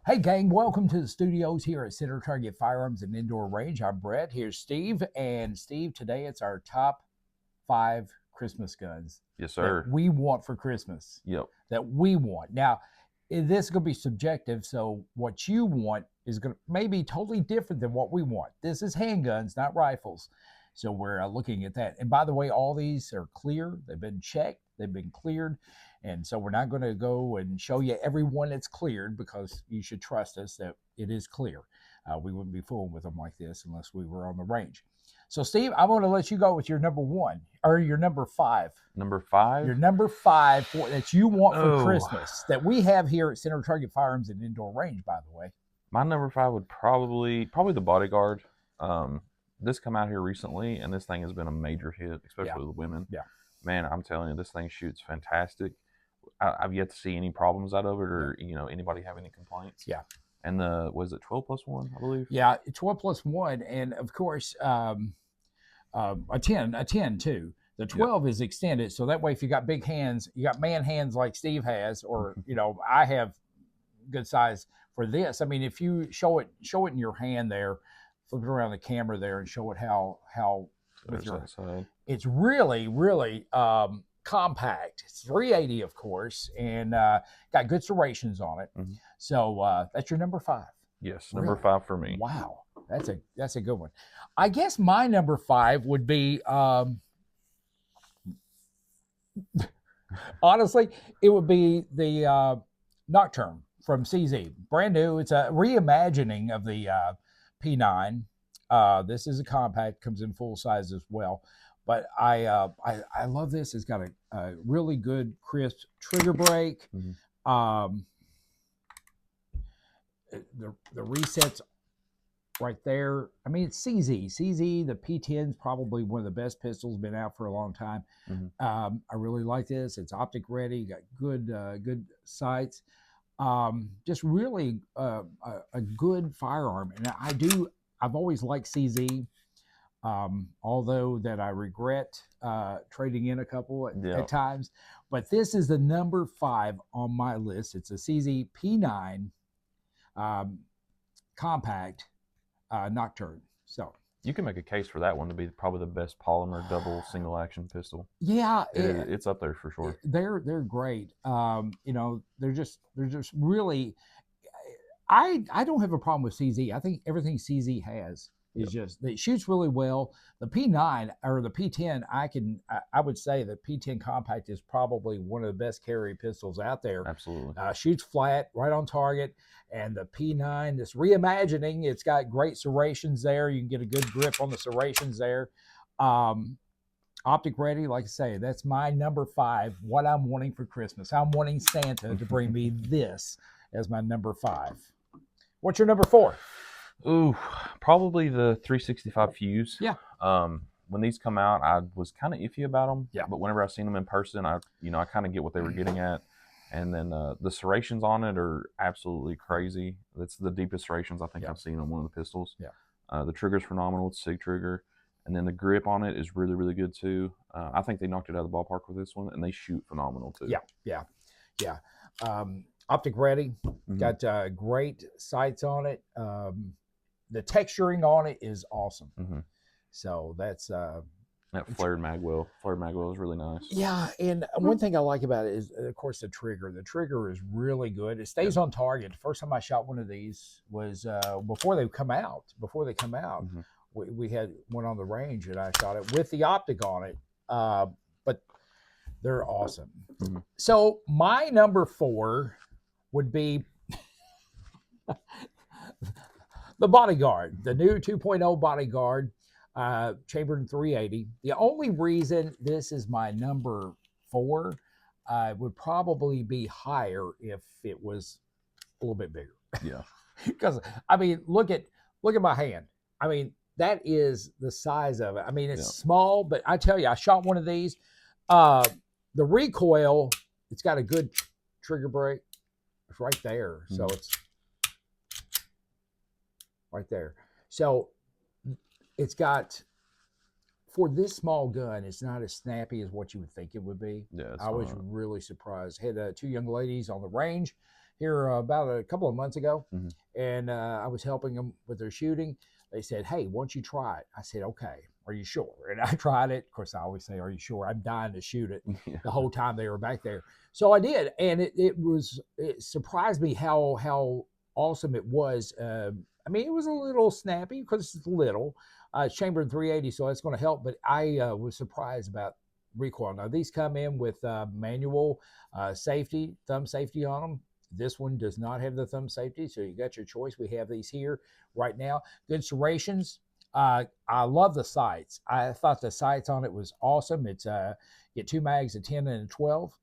Hey, gang, welcome to the studios here at Center Target Firearms and Indoor Range. I'm Bret. Here's Steve. And Steve, today it's our top 5 Christmas guns Yes, that sir. we want for Christmas. Yep. That we want. Now, this is going to be subjective, so what you want is going to maybe totally different than what we want. This is handguns, not rifles. So we're looking at that. And by the way, all these are clear. They've been checked. They've been cleared. And so we're not going to go and show you every one that's cleared because you should trust us that it is clear. We wouldn't be fooling with them like this unless we were on the range. So, Steve, I'm going to let you go with your number 1 or your number 5. Number 5? Your number 5 that you want for Oh. Christmas that we have here at Center Target Firearms and Indoor Range, by the way. My number 5 would probably the Bodyguard. This come out here recently, and this thing has been a major hit, especially with women. Yeah. Man, I'm telling you, this thing shoots fantastic. I've yet to see any problems out of it, or anybody have any complaints. Yeah. And was it 12+1, I believe? Yeah, 12+1, and of course a 10 too. The 12 is extended, so that way if you got big hands, you got man hands like Steve has, or I have good size for this. I mean, if you show it in your hand there, flip it around the camera there and show it how with your side. It's really compact. It's 380, of course, and got good serrations on it. Mm-hmm. So that's your number 5. Yes, number 5 for me. Wow, that's a good one. I guess my number 5 would be honestly, it would be the Nocturne from CZ. Brand new. It's a reimagining of the P9. This is a compact, comes in full size as well. But I love this. It's got a really good, crisp trigger break. Mm-hmm. The resets right there. I mean, it's CZ. CZ, the P10 is probably one of the best pistols, been out for a long time. Mm-hmm. I really like this. It's optic ready, got good sights. Just really a good firearm. And I've always liked CZ. Although that I regret trading in a couple at times. But this is the number 5 on my list. It's a CZ P9 compact Nocturne. So you can make a case for that one to be probably the best polymer double single action pistol. Yeah, it's up there for sure. They're great. They're just really. I don't have a problem with CZ. I think everything CZ has is just, it shoots really well. The P9 or the P10, I would say the P10 compact is probably one of the best carry pistols out there. Absolutely. Shoots flat, right on target. And the P9, this reimagining, it's got great serrations there. You can get a good grip on the serrations there. Optic ready, like I say, that's my number 5, what I'm wanting for Christmas. I'm wanting Santa to bring me this as my number 5. What's your number 4? Ooh, probably the 365 Fuse. Yeah. When these come out, I was kind of iffy about them. Yeah. But whenever I seen them in person, I kind of get what they were getting at. And then the serrations on it are absolutely crazy. That's the deepest serrations I think I've seen on one of the pistols. Yeah. The trigger's phenomenal. It's a SIG trigger. And then the grip on it is really, really good too. I think they knocked it out of the ballpark with this one, and they shoot phenomenal too. Yeah. Optic ready. Mm-hmm. Got great sights on it. The texturing on it is awesome. Mm-hmm. So that's that flared magwell. Flared magwell is really nice. Yeah, and one thing I like about it is, of course, the trigger. The trigger is really good. It stays on target. The first time I shot one of these was before they come out. Mm-hmm. We had one on the range, and I shot it with the optic on it. But they're awesome. Mm-hmm. So my number 4 would be the Bodyguard, the new 2.0 Bodyguard, chambered in 380. The only reason this is my number 4 would probably be higher if it was a little bit bigger. Yeah. Because I mean, look at my hand. I mean, that is the size of it. I mean, it's small, but I tell you, I shot one of these. The recoil, it's got a good trigger break. It's right there. Mm-hmm. So it's right there. So it's got, for this small gun, it's not as snappy as what you would think it would be. Yeah, I was really surprised. Had 2 young ladies on the range, here about a couple of months ago, Mm-hmm. and I was helping them with their shooting. They said, "Hey, why don't you try it?" I said, "Okay, are you sure?" And I tried it. Of course, I always say, "Are you sure?" I'm dying to shoot it Yeah. the whole time they were back there. So I did, and it surprised me how awesome it was. I mean, it was a little snappy because it's little. It's chambered in 380, so that's going to help. But I was surprised about recoil. Now these come in with manual safety, thumb safety on them. This one does not have the thumb safety, so you got your choice. We have these here right now. Good serrations. I love the sights. I thought the sights on it was awesome. It's get two mags, a 10 and a 12.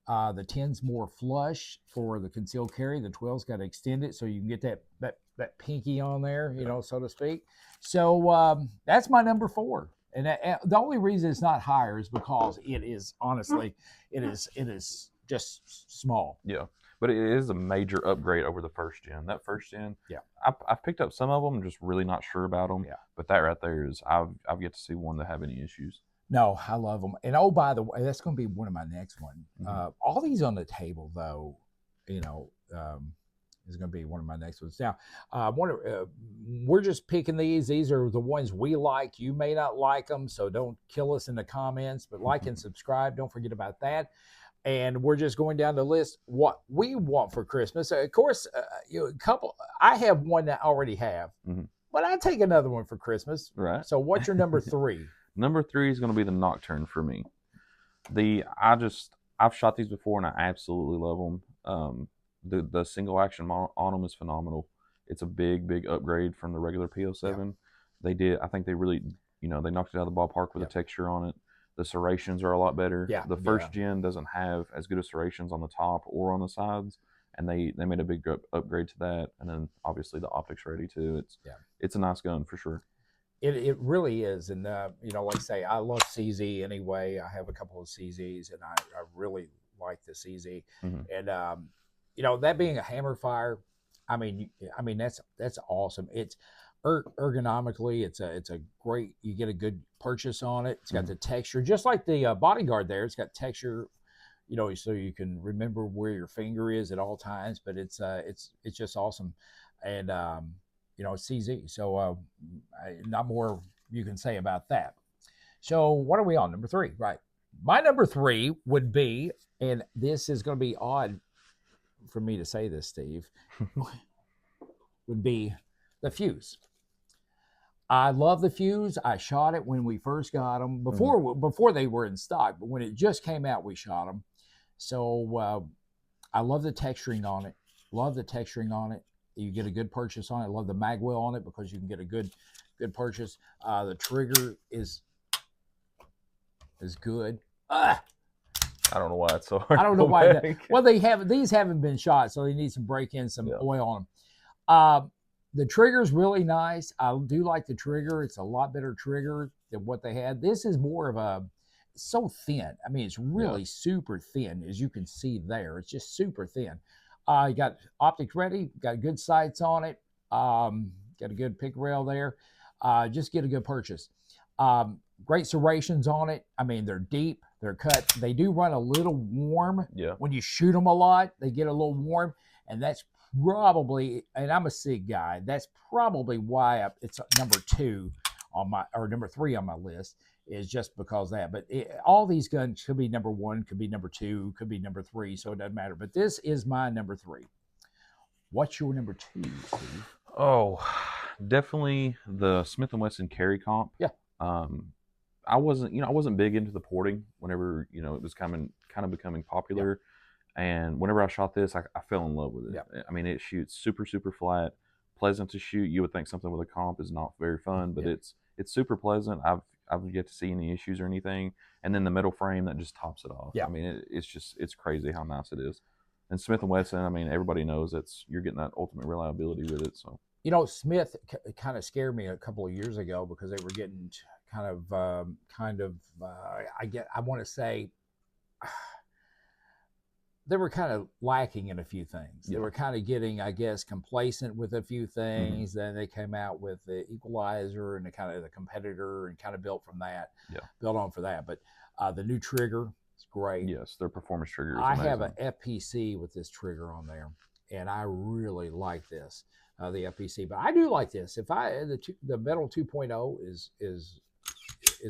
The 10's more flush for the concealed carry. The 12's got to extend it so you can get that pinky on there, so to speak. So that's my number 4. And the only reason it's not higher is because it is honestly, it is just small. Yeah, but it is a major upgrade over the first gen. That first gen, yeah, I've picked up some of them. I'm just really not sure about them. Yeah. But that right there is I've yet to see one that have any issues. No, I love them. And oh, by the way, that's going to be one of my next one. Mm-hmm. All these on the table, though, is going to be one of my next ones. Now, we're just picking these. These are the ones we like. You may not like them, so don't kill us in the comments. But like and subscribe. Don't forget about that. And we're just going down the list what we want for Christmas. Of course, a couple. I have one that I already have, mm-hmm. but I take another one for Christmas. Right. So, what's your number 3? Number 3 is going to be the Nocturne for me. I've shot these before and I absolutely love them. The single action on them is phenomenal. It's a big upgrade from the regular PO7. Yeah. I think they really, they knocked it out of the ballpark with the texture on it. The serrations are a lot better. Yeah. The first gen doesn't have as good of serrations on the top or on the sides, and they made a big upgrade to that. And then obviously the optics ready too. It's a nice gun for sure. It really is. And, like I say, I love CZ anyway. I have a couple of CZs, and I really like the CZ. Mm-hmm. And, that being a hammer fire, I mean, that's awesome. It's ergonomically, it's a great, you get a good purchase on it. It's got the texture, just like the Bodyguard there. It's got texture, so you can remember where your finger is at all times, but it's just awesome. And, CZ. So not more you can say about that. So what are we on? Number 3, right? My number 3 would be, and this is going to be odd for me to say this, Steve, would be the Fuse. I love the Fuse. I shot it when we first got them before they were in stock, but when it just came out, we shot them. So I love the texturing on it. You get a good purchase on it. I love the magwell on it because you can get a good purchase. The trigger is good. I don't know why it's so hard. I don't know why. Well, these haven't been shot, so they need some break-in, some oil on them. The trigger's really nice. I do like the trigger. It's a lot better trigger than what they had. This is more of it's so thin. I mean, it's really super thin, as you can see there. It's just super thin. You got optics ready, got good sights on it, got a good pick rail there. Just get a good purchase. Great serrations on it. I mean, they're deep, they're cut. They do run a little warm. Yeah. When you shoot them a lot, they get a little warm, and that's probably, and I'm a SIG guy, that's probably why it's number 2 on number 3 on my list, is just because of that. But all these guns could be number 1, could be number 2, could be number 3, so it doesn't matter. But this is my number 3. What's your number 2, Steve? Oh, definitely the Smith & Wesson Carry Comp. Yeah. I wasn't big into the porting whenever, it was kind of becoming popular. Yeah. And whenever I shot this, I fell in love with it. Yeah. I mean, it shoots super, super flat, pleasant to shoot. You would think something with a comp is not very fun, but it's super pleasant. I've yet to see any issues or anything. And then the metal frame that just tops it off. Yeah. I mean, it's crazy how nice it is. And Smith & Wesson, I mean, everybody knows you're getting that ultimate reliability with it. So, Smith kind of scared me a couple of years ago because they were getting I want to say they were kind of lacking in a few things. Yeah. They were kind of getting, I guess, complacent with a few things. Mm-hmm. Then they came out with the Equalizer and the competitor and kind of built from that. Yeah. Built on for that. But the new trigger is great. Yes, their performance trigger is I amazing. have an FPC with this trigger on there. and I really like this, the FPC. But I do like this. If I the metal 2.0 is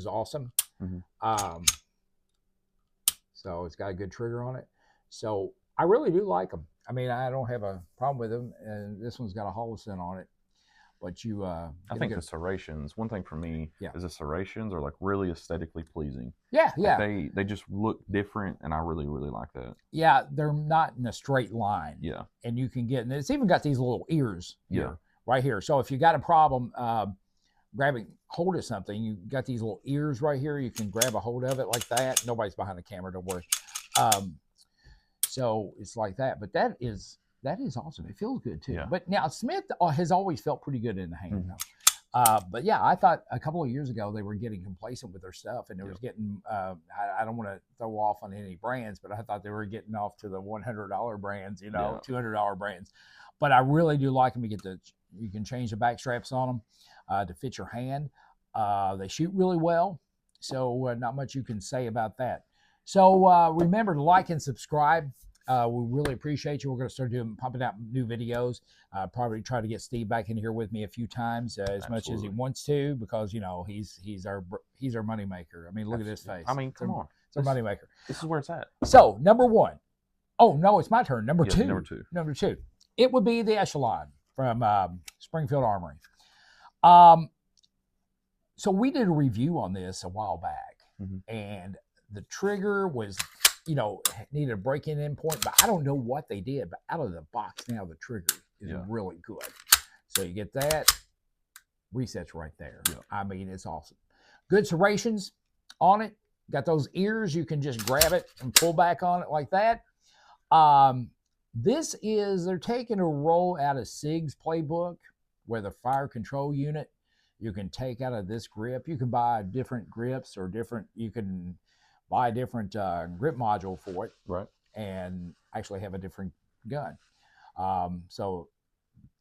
awesome. Mm-hmm. So it's got a good trigger on it. So I really do like them. I mean, I don't have a problem with them, and this one's got a Holocene on it. But you, I think the serrations. One thing for me is the serrations are like really aesthetically pleasing. Yeah, yeah. Like they just look different, and I really like that. Yeah, they're not in a straight line. Yeah, and you can get, and it's even got these little ears here, right here. So if you got a problem grabbing hold of something, you got these little ears right here. You can grab a hold of it like that. Nobody's behind the camera, don't worry. So it's like that. But that is awesome. It feels good too. Yeah. But now Smith has always felt pretty good in the hand though. But yeah, I thought a couple of years ago they were getting complacent with their stuff, and it was getting. I don't want to throw off on any brands, but I thought they were getting off to the $100 brands, $200 brands. But I really do like them. You can change the back straps on them to fit your hand. They shoot really well, so not much you can say about that. So remember to like and subscribe. We really appreciate you. We're going to start pumping out new videos. Probably try to get Steve back in here with me a few times, as much as he wants to, because he's our moneymaker. I mean, look at this face. I mean, come on, it's our moneymaker. This is where it's at. So number one. Oh no, it's my turn. Number two. Number two. It would be the Echelon from Springfield Armory. So we did a review on this a while back, and the trigger was, needed a break-in endpoint, but I don't know what they did. But out of the box now, the trigger is really good. So you get that, resets right there. Yeah. I mean, it's awesome. Good serrations on it. Got those ears. You can just grab it and pull back on it like that. They're taking a roll out of SIG's playbook, where the fire control unit, you can take out of this grip. You can buy different grips you can buy a different grip module for it, right? And actually have a different gun. So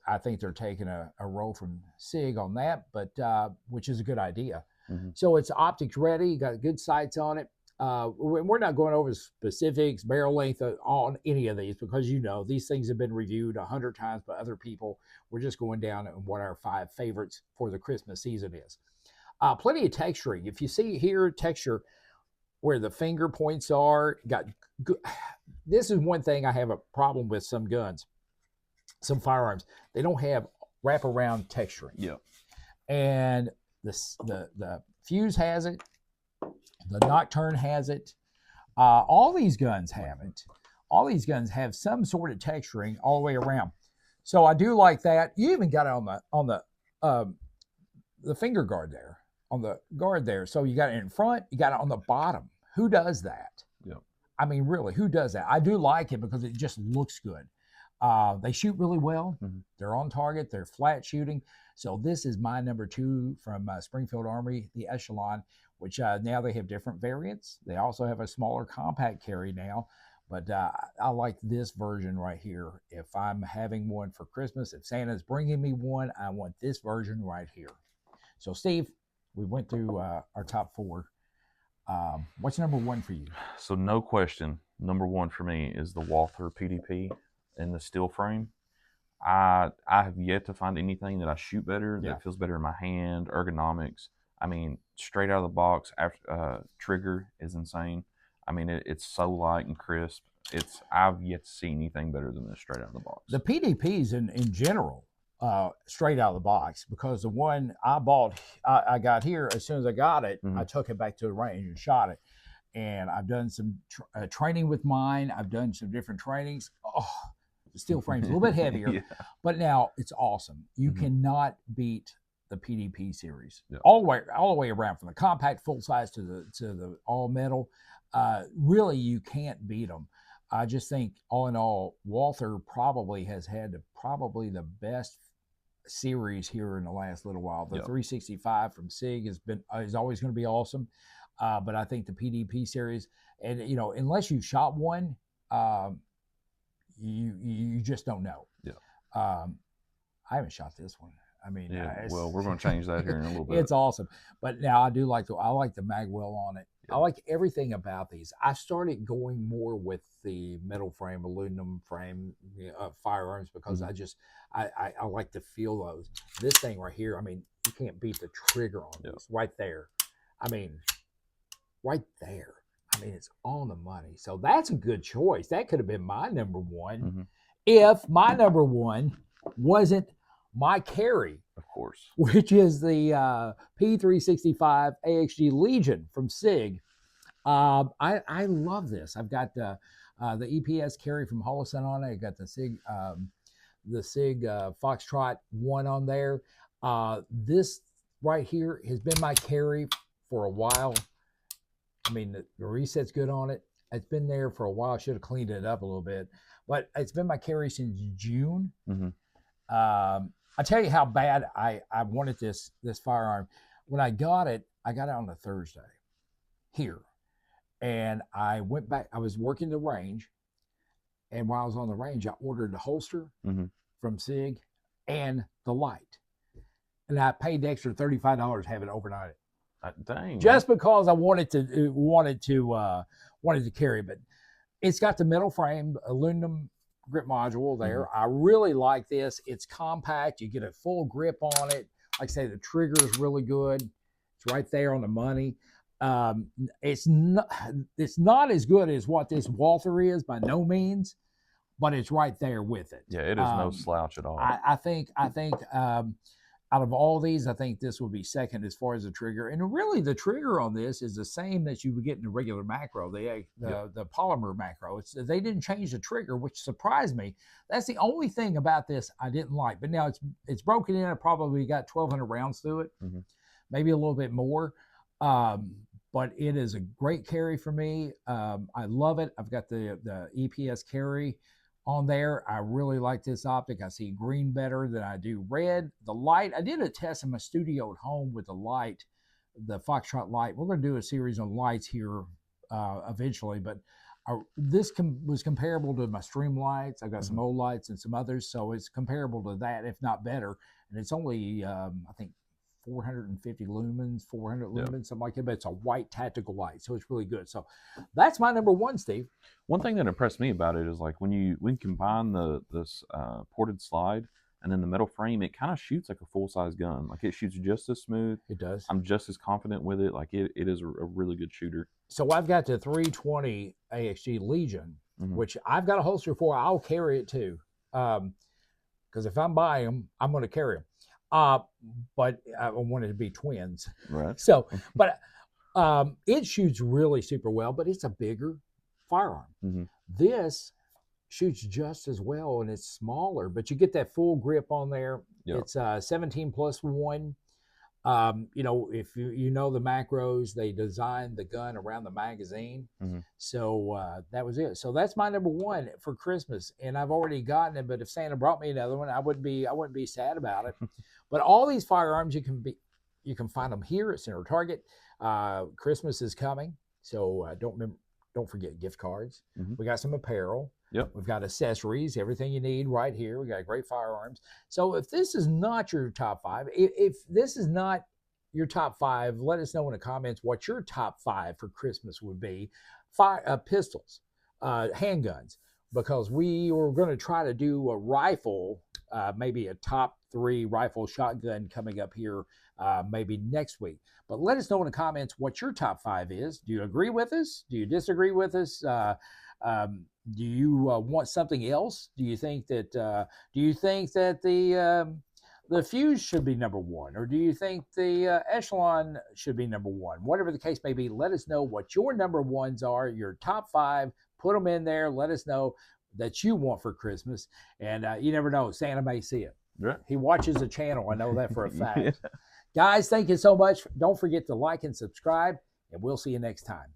I think they're taking a roll from SIG on that, but which is a good idea. So it's optics ready. Got good sights on it. We're not going over specifics, barrel length on any of these, because these things have been reviewed 100 times by other people. We're just going down on what our 5 favorites for the Christmas season is. Plenty of texturing. If you see here, texture where the finger points are, this is one thing I have a problem with some guns, some firearms. They don't have wraparound texturing. Yeah. And the Fuse has it. The Nocturne has it. All these guns have it. All these guns have some sort of texturing all the way around. So I do like that. You even got it on the finger guard there, on the guard there. So you got it in front. You got it on the bottom. Who does that? Yeah. I mean, really, who does that? I do like it because it just looks good. They shoot really well. They're on target. They're flat shooting. So this is my number 2 from Springfield Armory, the Echelon, which now they have different variants. They also have a smaller compact carry now, but I like this version right here. If I'm having one for Christmas, if Santa's bringing me one, I want this version right here. So Steve, we went through our top 4. What's number 1 for you? So no question, number 1 for me is the Walther PDP in the steel frame. I have yet to find anything that I shoot better, that feels better in my hand, ergonomics. I mean, straight out of the box, trigger is insane. I mean, it's so light and crisp. I've yet to see anything better than this straight out of the box. The PDPs in general, straight out of the box, because the one I bought, I got here, as soon as I got it, I took it back to the range and shot it. And I've done some training with mine. I've done some different trainings. Oh, the steel frame's a little bit heavier, but now it's awesome. You cannot beat the PDP series all the way around, from the compact full size to the all metal. Really, you can't beat them. I just think, all in all, Walther probably has had the best series here in the last little while. The 365 from SIG is always going to be awesome, but I think the PDP series, and unless you shot one, you just don't know. I haven't shot this one. I mean, well, we're going to change that here in a little bit. It's awesome, but now I like the magwell on it. I like everything about these. I started going more with the metal frame, aluminum frame firearms because I like to feel those. This thing right here, I mean, you can't beat the trigger on this right there. I mean, right there. I mean, it's on the money. So that's a good choice. That could have been my number one if my number one wasn't my carry. Of course. Which is the P365 AXG Legion from SIG. I love this. I've got the EPS carry from Holosun on it. I got the SIG Foxtrot one on there. This right here has been my carry for a while. I mean, the reset's good on it. It's been there for a while. I should have cleaned it up a little bit, but it's been my carry since June. I tell you how bad I wanted this firearm. When I got it on a Thursday here. And I went back. I was working the range. And while I was on the range, I ordered the holster from SIG and the light. And I paid the extra $35 to have it overnight. Dang. Just because I wanted to carry it. But it's got the metal frame, aluminum grip module there. I really like this. It's compact. You get a full grip on it. Like I say, the trigger is really good. It's right there on the money. It's not as good as what this Walther is by no means, but it's right there with it. Yeah, it is no slouch at all. I think out of all these, I think this will be second as far as the trigger. And really, the trigger on this is the same that you would get in the regular macro, the polymer macro. They didn't change the trigger, which surprised me. That's the only thing about this I didn't like. But now it's broken in. I probably got 1,200 rounds through it, maybe a little bit more. But it is a great carry for me. I love it. I've got the EPS carry on there. I really like this optic. I see green better than I do red. The light, I did a test in my studio at home with the light, the Foxtrot light. We're going to do a series on lights here eventually, but this was comparable to my Stream lights. I've got some old lights and some others, so it's comparable to that, if not better. And it's only, I think, 450 lumens, 400 lumens, something like that, but it's a white tactical light, so it's really good. So that's my number one, Steve. One thing that impressed me about it is like when you combine this ported slide and then the metal frame, it kind of shoots like a full-size gun. Like it shoots just as smooth. It does. I'm just as confident with it. Like it is a really good shooter. So I've got the 320 AXG Legion, which I've got a holster for. I'll carry it too, because if I'm buying them, I'm going to carry them. But I want it to be twins. Right. So, but it shoots really super well, but it's a bigger firearm. This shoots just as well, and it's smaller, but you get that full grip on there. It's 17+1. If you know the macros, they designed the gun around the magazine. So that was it. So that's my number one for Christmas, and I've already gotten it. But if Santa brought me another one, I wouldn't be sad about it. But all these firearms, you can find them here at Center Target. Christmas is coming, so don't forget gift cards. We got some apparel. We've got accessories, everything you need right here. We got great firearms. So if this is not your top five, if this is not your top five, let us know in the comments what your top five for Christmas would be. Pistols, handguns, because we were going to try to do a rifle, maybe a top 3 rifle shotgun coming up here maybe next week. But let us know in the comments what your top 5 is. Do you agree with us? Do you disagree with us? Do you want something else? Do you think that the Fuse should be number 1, or do you think the Echelon should be number 1? Whatever the case may be, let us know what your number 1s are, your top 5. Put them in there. Let us know that you want for Christmas, and you never know, Santa may see it. Right. He watches the channel. I know that for a fact. Guys, thank you so much. Don't forget to like and subscribe, and we'll see you next time.